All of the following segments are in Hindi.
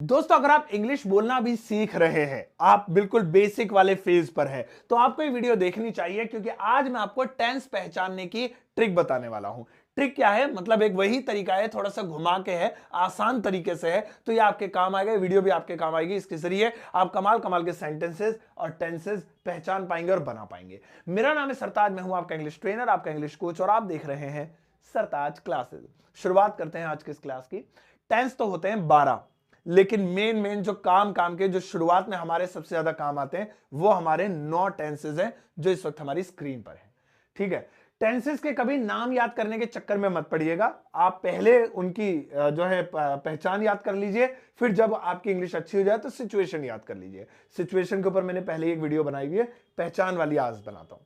दोस्तों, अगर आप इंग्लिश बोलना भी सीख रहे हैं, आप बिल्कुल बेसिक वाले फेज पर है, तो आपको ये वीडियो देखनी चाहिए, क्योंकि आज मैं आपको टेंस पहचानने की ट्रिक बताने वाला हूं। ट्रिक क्या है? मतलब एक वही तरीका है, थोड़ा सा घुमा के है, आसान तरीके से है, तो ये आपके काम आएगा। वीडियो भी आपके काम आएगी। इसके जरिए आप कमाल कमाल के सेंटेंसेस और टेंसेस पहचान पाएंगे और बना पाएंगे। मेरा नाम है सरताज, मैं हूं आपका इंग्लिश ट्रेनर, आपका इंग्लिश कोच, और आप देख रहे हैं सरताज क्लासेस। शुरुआत करते हैं आज की इस क्लास की। टेंस तो होते हैं 12, लेकिन मेन जो काम के जो शुरुआत में हमारे सबसे ज्यादा काम आते हैं, वो हमारे 9 टेंसेस हैं जो इस वक्त हमारी स्क्रीन पर है। ठीक है, टेंसेस के कभी नाम याद करने के चक्कर में मत पड़िएगा। आप पहले उनकी जो है पहचान याद कर लीजिए, फिर जब आपकी इंग्लिश अच्छी हो जाए तो सिचुएशन याद कर लीजिए। सिचुएशन के ऊपर मैंने पहले एक वीडियो बनाई हुई है, पहचान वाली आज बनाता हूं।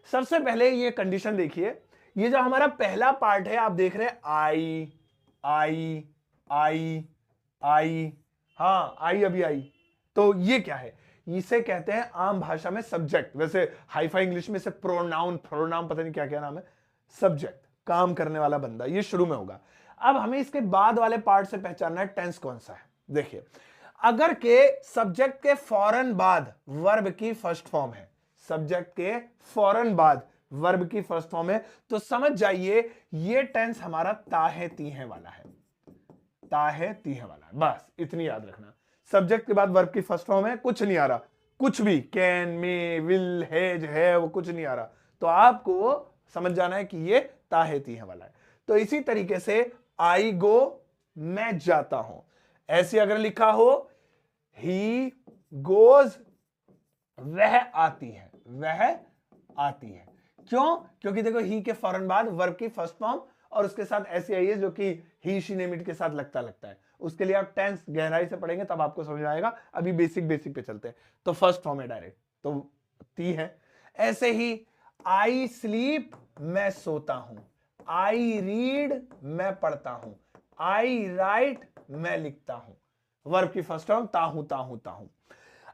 सबसे पहले ये कंडीशन देखिए, ये जो हमारा पहला पार्ट है, आप देख रहे हैं आई आई आई आई, हाँ आई अभी आई, तो ये क्या है? इसे कहते हैं आम भाषा में सब्जेक्ट। वैसे हाईफाई इंग्लिश में इसे प्रोनाउन पता नहीं क्या क्या नाम है। सब्जेक्ट, काम करने वाला बंदा, ये शुरू में होगा। अब हमें इसके बाद वाले पार्ट से पहचानना है टेंस कौन सा है। देखिए, अगर के सब्जेक्ट के फौरन बाद वर्ब की फर्स्ट फॉर्म है, सब्जेक्ट के फौरन बाद वर्ब की फर्स्ट फॉर्म है, तो समझ जाइए ये टेंस हमारा ताहे तीहे वाला है। ताहे तीहे वाला है, बस इतनी याद रखना। सब्जेक्ट के बाद वर्ब की फर्स्ट फॉर्म है, कुछ नहीं आ रहा, कुछ भी कैन मे विल हैज है, वो कुछ नहीं आ रहा, तो आपको समझ जाना है कि ये ताहे तीहे वाला है। तो इसी तरीके से आई गो, मैं जाता हूं, ऐसे अगर लिखा हो ही गोज, वह आती है, वह आती है। क्यों? क्योंकि देखो ही के फौरन बाद वर्ब की फर्स्ट फॉर्म और उसके साथ ऐसी आई है जो कि ही शी नेम इट के साथ लगता है। उसके लिए आप टेंस गहराई से पढ़ेंगे तब आपको समझ आएगा। अभी बेसिक पे चलते हैं। तो फर्स्ट फॉर्म है डायरेक्ट, तो ती है। ऐसे ही आई स्लीप, मैं सोता हूं। आई रीड, मैं पढ़ता हूं। आई राइट, मैं लिखता हूं। वर्ब की फर्स्ट फॉर्म ताहू ताहू ताहू।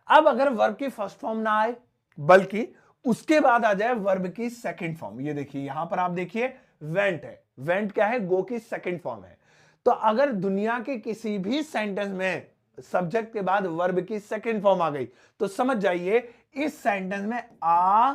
अब अगर वर्ब की फर्स्ट फॉर्म ना आए, बल्कि उसके बाद आ जाए वर्ब की सेकंड फॉर्म, ये देखिए यहां पर आप देखिए वेंट है। वेंट क्या है? गो की सेकंड फॉर्म है। तो अगर दुनिया के किसी भी सेंटेंस में सब्जेक्ट के बाद वर्ब की सेकंड फॉर्म आ गई, तो समझ जाइए इस सेंटेंस में आ,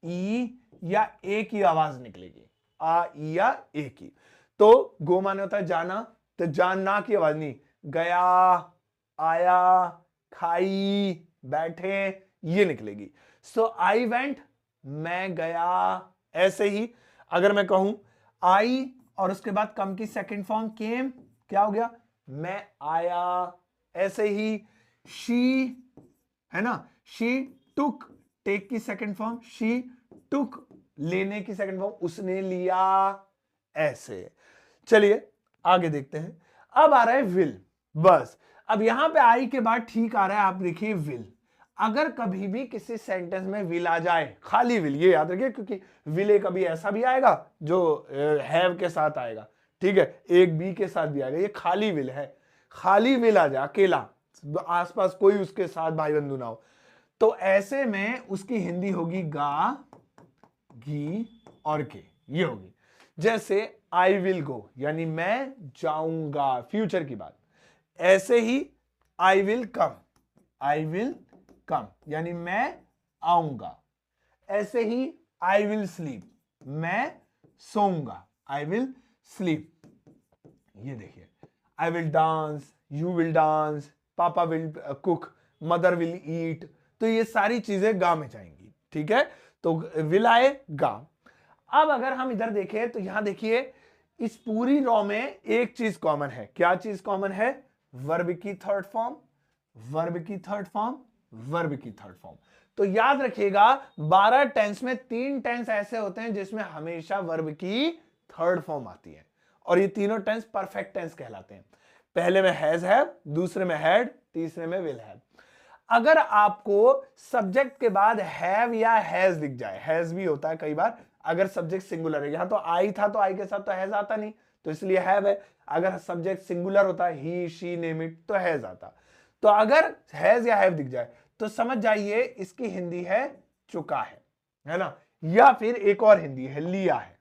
ई या ए की आवाज निकलेगी। आ, ई या ए की। तो गो माने होता है जाना, तो जानना की आवाज नहीं, गया, आया, खाई, बैठे, ये निकलेगी। सो आई वेंट, मैं गया। ऐसे ही अगर मैं कहूं आई और उसके बाद कम की सेकंड फॉर्म केम, क्या हो गया? मैं आया। ऐसे ही शी है ना, शी टुक, टेक की सेकंड फॉर्म शी टुक, लेने की सेकंड फॉर्म उसने लिया। ऐसे चलिए आगे देखते हैं। अब आ रहा है विल। बस अब यहां पे आई के बाद ठीक आ रहा है, आप देखिए विल। अगर कभी भी किसी सेंटेंस में विल आ जाए, खाली विल, ये याद रखिए, क्योंकि विल एक कभी ऐसा भी आएगा जो हैव के साथ आएगा, ठीक है, एक बी के साथ भी आएगा, ये खाली विल है। खाली विल आ जाए अकेला, आसपास कोई उसके साथ भाई बंधु ना हो, तो ऐसे में उसकी हिंदी होगी गा, घी और के, ये होगी। जैसे आई विल गो, यानी मैं जाऊंगा, फ्यूचर की बात। ऐसे ही I will come, I will come यानी मैं आऊंगा। ऐसे ही आई विल स्लीप, मैं सोऊंगा, आई विल स्लीप। ये देखिए, I will dance, you will dance, papa will cook, mother will eat, तो ये सारी चीजें गा में जाएंगी। ठीक है, तो विल आए गा। अब अगर हम इधर देखें तो यहां देखिए इस पूरी रॉ में एक चीज कॉमन है। क्या चीज कॉमन है? वर्ब की थर्ड फॉर्म, वर्ब की थर्ड फॉर्म, वर्ब की थर्ड फॉर्म। तो याद रखिएगा 12 टेंस में 3 टेंस ऐसे होते हैं जिसमें हमेशा वर्ब की थर्ड फॉर्म आती है, और ये तीनों टेंस परफेक्ट टेंस कहलाते हैं। पहले में हैज हैव, दूसरे में हैड, तीसरे में विल हैव। अगर आपको सब्जेक्ट के बाद हैव या हैज दिख जाए, हैज भी होता है कई बार, अगर सब्जेक्ट सिंगुलर है, यहां तो आई था तो आई के साथ तो हैज आता नहीं, तो इसलिए हैव है। अगर सब्जेक्ट सिंगुलर होता है, ही शी नेम इट, तो हैज आता। तो अगर हैज या हैव दिख जाए तो समझ जाइए इसकी हिंदी है चुका है ना, या फिर एक और हिंदी है लिया है,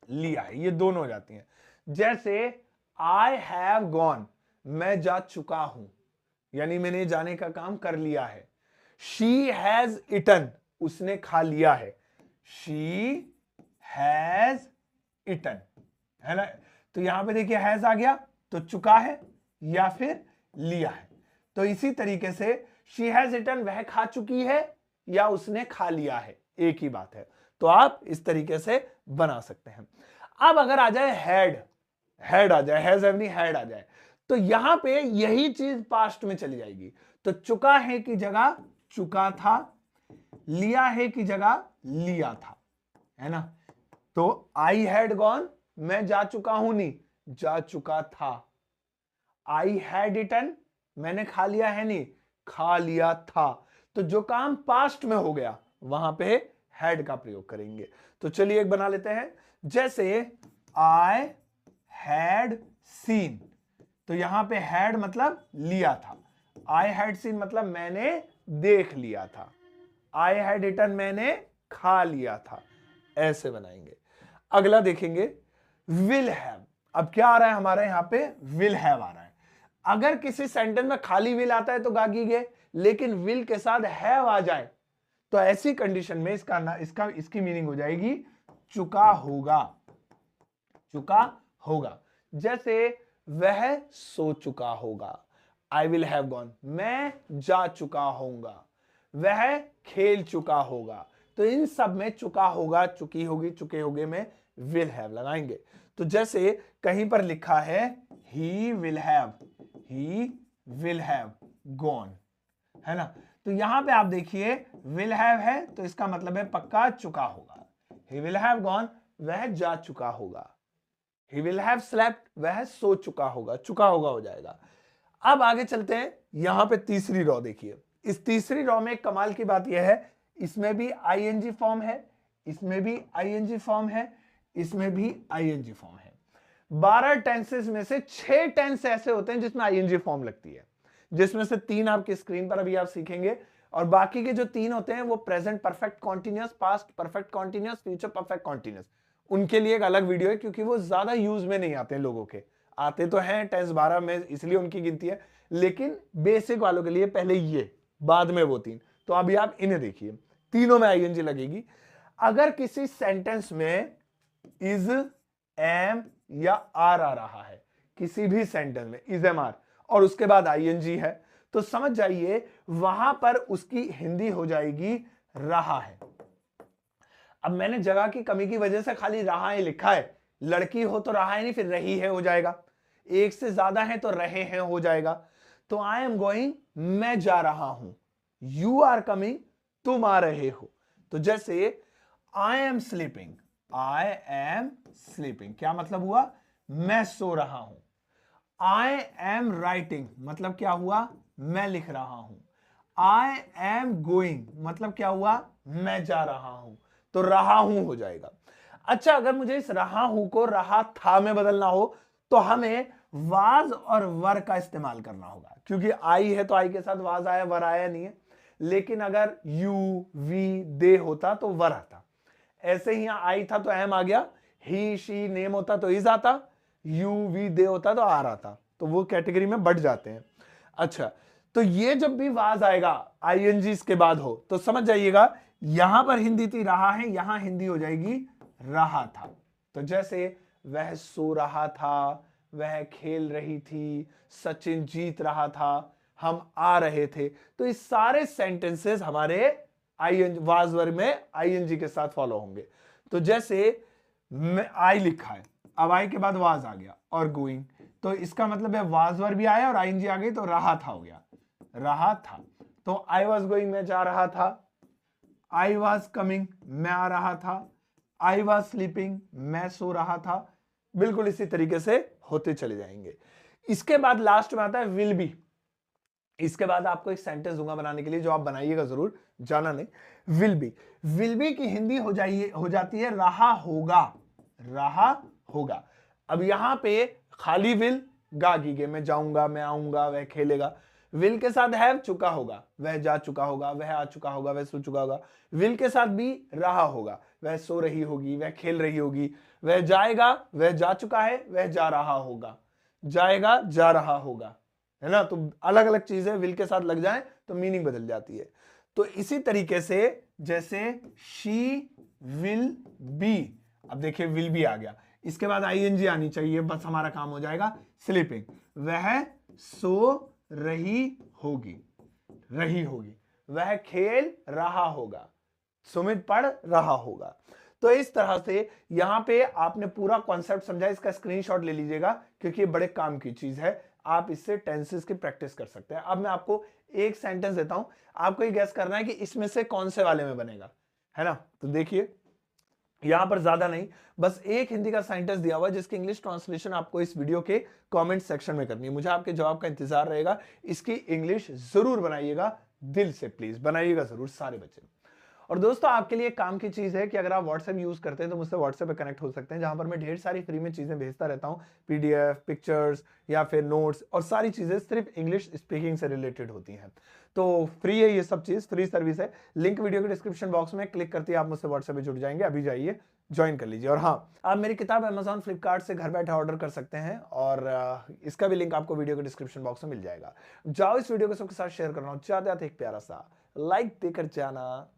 लिया है, ये दोनों हो जाती हैं। जैसे आई हैव गॉन, मैं जा चुका हूं, यानी मैंने जाने का काम कर लिया है। शी हैज इटन, उसने खा लिया है। शी हैज इटन, है ना। तो यहां पे देखिए हैज आ गया तो चुका है या फिर लिया है। तो इसी तरीके से शी हैज इटन, वह खा चुकी है या उसने खा लिया है, एक ही बात है। तो आप इस तरीके से बना सकते हैं। अब अगर आ जाए हैड, हैड आ जाए, हैज नहीं हैड आ जाए, तो यहां पे यही चीज पास्ट में चली जाएगी। तो चुका है की जगह चुका था, लिया है की जगह लिया था, है ना। तो आई हैड गॉन, मैं जा चुका हूं नहीं, जा चुका था। आई हैड इटन, मैंने खा लिया है नहीं, खा लिया था। तो जो काम पास्ट में हो गया वहां पे हैड का प्रयोग करेंगे। तो चलिए एक बना लेते हैं, जैसे आई हैड सीन, तो यहां पे हैड मतलब लिया था, आई हैड सीन मतलब मैंने देख लिया था, आई हैड इटन मैंने खा लिया था। ऐसे बनाएंगे। अगला देखेंगे विल हैव। अब क्या आ रहा है हमारे यहां पे, विल हैव आ रहा है। अगर किसी सेंटेंस में खाली विल आता है तो गागी गए, लेकिन विल के साथ हैव आ जाए तो ऐसी कंडीशन में इसकी मीनिंग हो जाएगी चुका होगा, चुका होगा। जैसे वह सो चुका होगा, आई विल हैव गॉन, मैं जा चुका होऊंगा, वह खेल चुका होगा। तो इन सब में चुका होगा, चुकी होगी, चुके होगे में विल हैव लगाएंगे। तो जैसे कहीं पर लिखा है ही विल हैव गॉन, है ना। तो यहां पे आप देखिए विल हैव है तो इसका मतलब है पक्का चुका होगा। ही विल हैव गॉन, वह जा चुका होगा। ही विल हैव स्लेप्ट, वह सो चुका होगा, चुका होगा हो जाएगा। अब आगे चलते हैं, यहां पे तीसरी रॉ देखिए। इस तीसरी रॉ में कमाल की बात यह है, इसमें भी आईएनजी फॉर्म है, इसमें भी आईएनजी फॉर्म है, इसमें भी आईएनजी फॉर्म है। 12 टेंसेस में से 6 टेंस ऐसे होते हैं जिसमें आईएनजी फॉर्म लगती है, जिसमें से 3 आपकी स्क्रीन पर अभी आप सीखेंगे, और बाकी के जो 3 होते हैं वो present perfect continuous, past perfect continuous, future perfect continuous. उनके लिए एक अलग वीडियो है क्योंकि वो ज्यादा यूज में नहीं आते हैं, लोगों के आते तो हैं टेंस 12 में, इसलिए उनकी गिनती है, लेकिन बेसिक वालों के लिए पहले ये, बाद में वो 3। तो अभी आप इन्हें देखिए, तीनों में आईएनजी लगेगी। अगर किसी सेंटेंस में इज, एम या आर आ रहा है, किसी भी सेंटेंस में इज, एम, आर और उसके बाद आईएनजी है, तो समझ जाइए वहां पर उसकी हिंदी हो जाएगी रहा है। अब मैंने जगह की कमी की वजह से खाली रहा है लिखा है, लड़की हो तो रहा है नहीं, फिर रही है हो जाएगा, एक से ज्यादा है तो रहे हैं हो जाएगा। तो आई एम गोइंग, मैं जा रहा हूं, यू आर कमिंग, तुम आ रहे हो। तो जैसे I am sleeping, I am sleeping क्या मतलब हुआ, मैं सो रहा हूं। आई एम राइटिंग मतलब क्या हुआ, मैं लिख रहा हूं। आई एम गोइंग मतलब क्या हुआ, मैं जा रहा हूं। तो रहा हूं हो जाएगा। अच्छा, अगर मुझे इस रहा हूं को रहा था में बदलना हो तो हमें वाज और वर का इस्तेमाल करना होगा, क्योंकि आई है तो आई के साथ वाज आया, वर आया नहीं है। लेकिन अगर यू, वी, दे होता तो वर आता। ऐसे ही यहां आई था तो एम आ गया, ही, शी, नेम होता तो इज आता, यू, वी, दे होता तो आर आता। तो वो कैटेगरी में बढ़ जाते हैं। अच्छा, तो ये जब भी वाज आएगा आईएनजी के बाद हो तो समझ जाइएगा यहां पर हिंदी थी रहा है, यहां हिंदी हो जाएगी रहा था। तो जैसे वह सो रहा था, वह खेल रही थी, सचिन जीत रहा था, हम आ रहे थे। तो इस सारे सेंटेंसेस हमारे आईएनजी वाज वर्ग में आईएनजी के साथ फॉलो होंगे। तो जैसे आई लिखा है, अब आई के बाद वाज आ गया और गोइंग, तो इसका मतलब है वाज वर्ग भी आया और आईएनजी आ गई तो रहा था हो गया, रहा था। तो आई वॉज गोइंग मैं जा रहा था, आई वॉज कमिंग मैं आ रहा था, आई वॉज स्लीपिंग मैं सो रहा था। बिल्कुल इसी तरीके से होते चले जाएंगे। इसके बाद लास्ट में आता है विल बी। इसके बाद आपको एक सेंटेंस दूंगा बनाने के लिए, जो आप बनाइएगा जरूर, जाना नहीं। विल बी, विल बी की हिंदी हो जाती है रहा होगा, रहा होगा। अब यहां पे खाली विल, गागीगे मैं जाऊंगा, मैं आऊंगा, वह खेलेगा। विल के साथ हैव चुका होगा, वह जा चुका होगा, वह आ चुका होगा, वह सो चुका होगा। विल के साथ भी रहा होगा, वह सो रही होगी, वह खेल रही होगी। वह जाएगा, वह जा चुका है, वह जा रहा होगा, जाएगा, जा रहा होगा। है ना। तो अलग अलग चीजें विल के साथ लग जाए तो मीनिंग बदल जाती है। तो इसी तरीके से जैसे शी विल बी, अब देखिए विल बी आ गया, इसके बाद आईएनजी आनी चाहिए, बस हमारा काम हो जाएगा। स्लीपिंग, वह सो रही होगी, रही होगी, वह खेल रहा होगा, सुमित पढ़ रहा होगा। तो इस तरह से यहां पे आपने पूरा कॉन्सेप्ट समझा, इसका स्क्रीनशॉट ले लीजिएगा क्योंकि ये बड़े काम की चीज है, आप इससे टेंसेस की प्रैक्टिस कर सकते हैं। अब मैं आपको एक सेंटेंस देता हूं, आपको ये गैस करना है कि इसमें से कौन से वाले में बनेगा, है ना। तो देखिए यहां पर ज्यादा नहीं, बस एक हिंदी का सेंटेंस दिया हुआ है जिसकी इंग्लिश ट्रांसलेशन आपको इस वीडियो के कमेंट सेक्शन में करनी है। मुझे आपके जवाब का इंतजार रहेगा। इसकी इंग्लिश जरूर बनाइएगा, दिल से प्लीज बनाइएगा जरूर सारे बच्चे। और दोस्तों आपके लिए काम की चीज है कि अगर आप व्हाट्सएप यूज करते हैं तो मुझसे व्हाट्सएप पे कनेक्ट हो सकते हैं, जहां पर मैं ढेर सारी फ्री में चीजें भेजता रहता हूं, पीडीएफ, पिक्चर्स या फिर नोट्स, और सारी चीजें सिर्फ इंग्लिश स्पीकिंग से रिलेटेड होती हैं। तो फ्री है, ये सब चीज फ्री सर्विस है। लिंक वीडियो के डिस्क्रिप्शन बॉक्स में क्लिक करते ही आप मुझसे व्हाट्सएप पे जुड़ जाएंगे। अभी जाइए ज्वाइन कर लीजिए। और हाँ, आप मेरी किताब Amazon फ्लिपकार्ट से घर बैठे ऑर्डर कर सकते हैं, और इसका भी लिंक आपको वीडियो के डिस्क्रिप्शन बॉक्स में मिल जाएगा। जाओ इस वीडियो को सबके साथ शेयर करना, चाहते एक प्यारा सा लाइक देकर जाना।